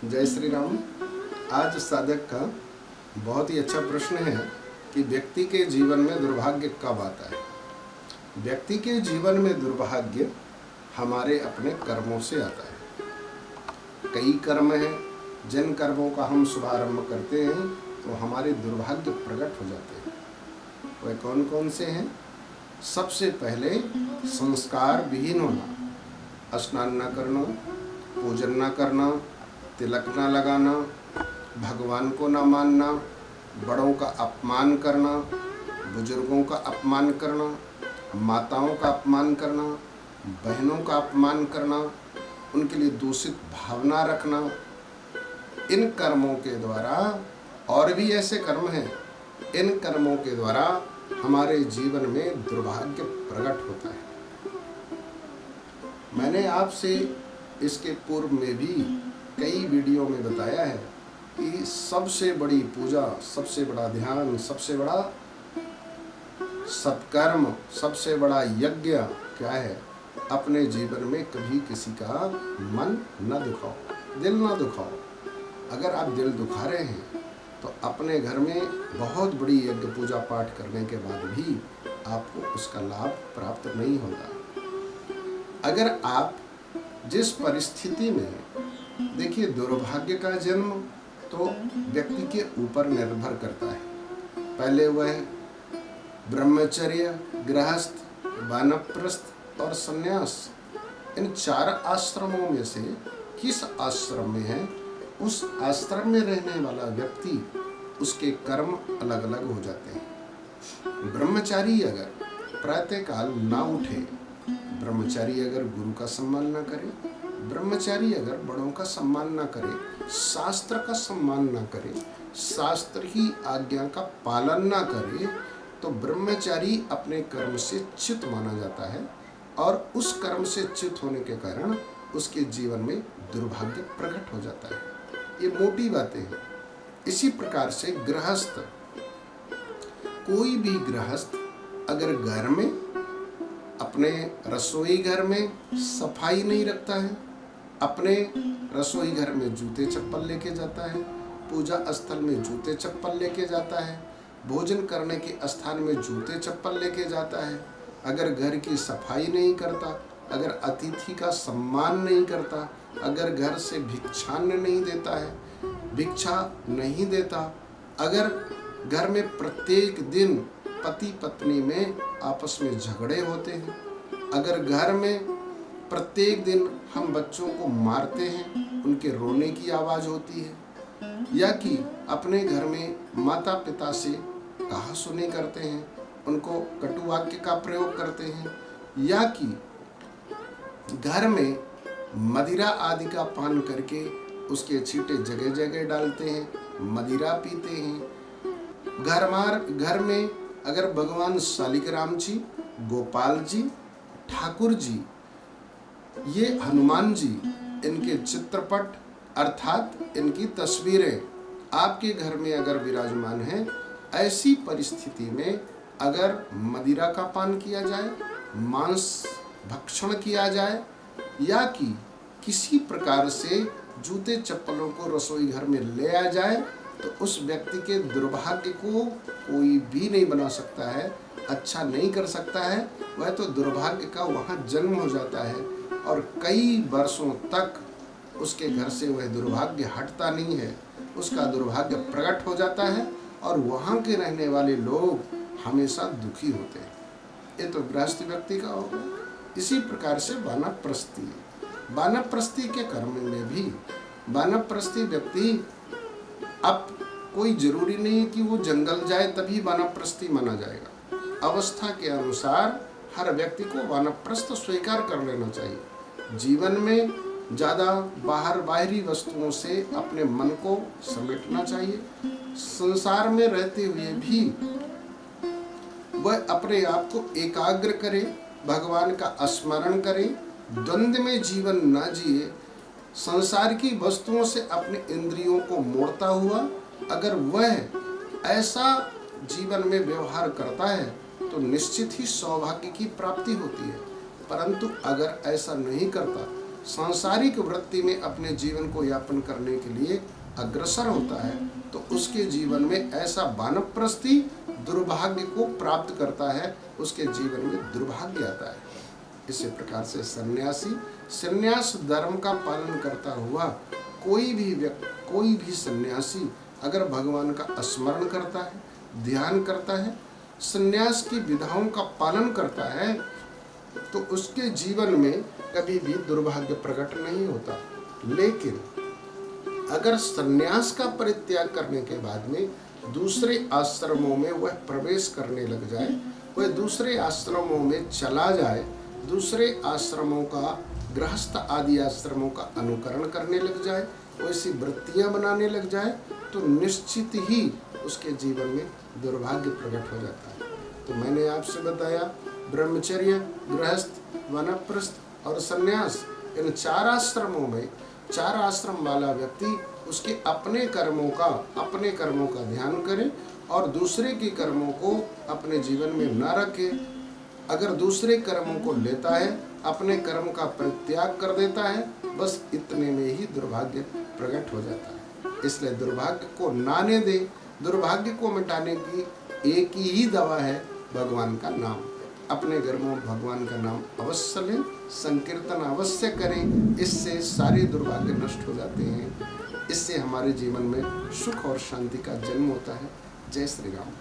जय श्री राम। आज साधक का बहुत ही अच्छा प्रश्न है कि व्यक्ति के जीवन में दुर्भाग्य कब आता है। व्यक्ति के जीवन में दुर्भाग्य हमारे अपने कर्मों से आता है। कई कर्म हैं जिन कर्मों का हम शुभारंभ करते हैं तो हमारे दुर्भाग्य प्रकट हो जाते हैं। वह कौन कौन से हैं? सबसे पहले संस्कार विहीन होना, स्नान न करना, पूजन न करना, तिलक न लगाना, भगवान को न मानना, बड़ों का अपमान करना, बुजुर्गों का अपमान करना, माताओं का अपमान करना, बहनों का अपमान करना, उनके लिए दूषित भावना रखना। इन कर्मों के द्वारा, और भी ऐसे कर्म हैं, इन कर्मों के द्वारा हमारे जीवन में दुर्भाग्य प्रकट होता है। मैंने आपसे इसके पूर्व में भी कई वीडियो में बताया है कि सबसे बड़ी पूजा, सबसे बड़ा ध्यान, सबसे बड़ा सत्कर्म, सबसे बड़ा यज्ञ क्या है? अपने जीवन में कभी किसी का मन न दुखाओ, दिल न दुखाओ। अगर आप दिल दुखा रहे हैं तो अपने घर में बहुत बड़ी यज्ञ पूजा पाठ करने के बाद भी आपको उसका लाभ प्राप्त नहीं होगा। अगर आप जिस परिस्थिति में, देखिए, दुर्भाग्य का जन्म तो व्यक्ति के ऊपर निर्भर करता है। पहले वह ब्रह्मचर्य, गृहस्थ, वानप्रस्थ और संन्यास, इन 4 आश्रमों में से किस आश्रम में है, उस आश्रम में रहने वाला व्यक्ति, उसके कर्म अलग अलग हो जाते हैं। ब्रह्मचारी अगर प्रातःकाल ना उठे, ब्रह्मचारी अगर गुरु का सम्मान ना करे, ब्रह्मचारी अगर बड़ों का सम्मान ना करे, शास्त्र का सम्मान ना करे, शास्त्र की आज्ञा का पालन ना करे, तो ब्रह्मचारी अपने कर्म से च्युत माना जाता है और उस कर्म से च्युत होने के कारण उसके जीवन में दुर्भाग्य प्रकट हो जाता है। ये मोटी बातें हैं। इसी प्रकार से गृहस्थ, कोई भी गृहस्थ अगर घर में, अपने रसोई घर में सफाई नहीं रखता है, अपने रसोई घर में जूते चप्पल लेके जाता है, पूजा स्थल में जूते चप्पल लेके जाता है, भोजन करने के स्थान में जूते चप्पल लेके जाता है, अगर घर की सफाई नहीं करता, अगर अतिथि का सम्मान नहीं करता, अगर घर से भिक्षान्न नहीं देता है, भिक्षा नहीं देता, अगर घर में प्रत्येक दिन पति पत्नी में आपस में झगड़े होते हैं, अगर घर में प्रत्येक दिन हम बच्चों को मारते हैं, उनके रोने की आवाज़ होती है, या कि अपने घर में माता पिता से कहा सुनी करते हैं, उनको कटु वाक्य का प्रयोग करते हैं, या कि घर में मदिरा आदि का पान करके उसके छींटे जगह जगह डालते हैं, मदिरा पीते हैं। घर में अगर भगवान शालिग्राम जी, गोपाल जी, ठाकुर जी, ये हनुमान जी, इनके चित्रपट अर्थात इनकी तस्वीरें आपके घर में अगर विराजमान हैं, ऐसी परिस्थिति में अगर मदिरा का पान किया जाए, मांस भक्षण किया जाए, या कि किसी प्रकार से जूते चप्पलों को रसोई घर में ले आ जाए, तो उस व्यक्ति के दुर्भाग्य को कोई भी नहीं बना सकता है, अच्छा नहीं कर सकता है। वह तो दुर्भाग्य का वहाँ जन्म हो जाता है और कई वर्षों तक उसके घर से वह दुर्भाग्य हटता नहीं है, उसका दुर्भाग्य प्रकट हो जाता है और वहाँ के रहने वाले लोग हमेशा दुखी होते हैं। ये तो गृहस्थ व्यक्ति का होगा। इसी प्रकार से वानप्रस्थी, वानप्रस्थी के कर्म में भी वानप्रस्थी व्यक्ति, अब कोई जरूरी नहीं है कि वो जंगल जाए तभी वानप्रस्थी माना जाएगा। अवस्था के अनुसार हर व्यक्ति को वानप्रस्थ स्वीकार कर लेना चाहिए। जीवन में ज़्यादा बाहरी वस्तुओं से अपने मन को समेटना चाहिए। संसार में रहते हुए भी वह अपने आप को एकाग्र करे, भगवान का स्मरण करे, द्वंद्व में जीवन न जिए, संसार की वस्तुओं से अपने इंद्रियों को मोड़ता हुआ अगर वह ऐसा जीवन में व्यवहार करता है तो निश्चित ही सौभाग्य की प्राप्ति होती है। परंतु अगर ऐसा नहीं करता, सांसारिक वृत्ति में अपने जीवन को यापन करने के लिए अग्रसर होता है तो उसके जीवन में ऐसा वानप्रस्थी दुर्भाग्य को प्राप्त करता है, उसके जीवन में दुर्भाग्य आता है। इसी प्रकार से सन्यासी सन्यास धर्म का पालन करता हुआ कोई भी सन्यासी अगर भगवान का स्मरण करता है, ध्यान करता है, सन्यास की विधाओं का पालन करता है तो उसके जीवन में कभी भी दुर्भाग्य प्रकट नहीं होता। लेकिन अगर सन्यास का परित्याग करने के बाद में दूसरे आश्रमों में वह प्रवेश करने लग जाए, वह दूसरे आश्रमों में चला जाए, दूसरे आश्रमों का, गृहस्थ आदि आश्रमों का अनुकरण करने लग जाए, वैसी वृत्तियां बनाने लग जाए तो निश्चित ही उसके जीवन में दुर्भाग्य प्रकट हो जाता है। तो मैंने आपसे बताया ब्रह्मचर्य, गृहस्थ, वानप्रस्थ और सन्यास, इन 4 आश्रमों में 4 आश्रम वाला व्यक्ति उसके अपने कर्मों का ध्यान करे और दूसरे के कर्मों को अपने जीवन में न रखे। अगर दूसरे कर्मों को लेता है, अपने कर्म का परित्याग कर देता है, बस इतने में ही दुर्भाग्य प्रकट हो जाता है। इसलिए दुर्भाग्य को नाने दे, दुर्भाग्य को मिटाने की एक ही दवा है भगवान का नाम। अपने घर में भगवान का नाम अवश्य लें, संकीर्तन अवश्य करें, इससे सारे दुर्भाग्य नष्ट हो जाते हैं। इससे हमारे जीवन में सुख और शांति का जन्म होता है। जय श्री राम।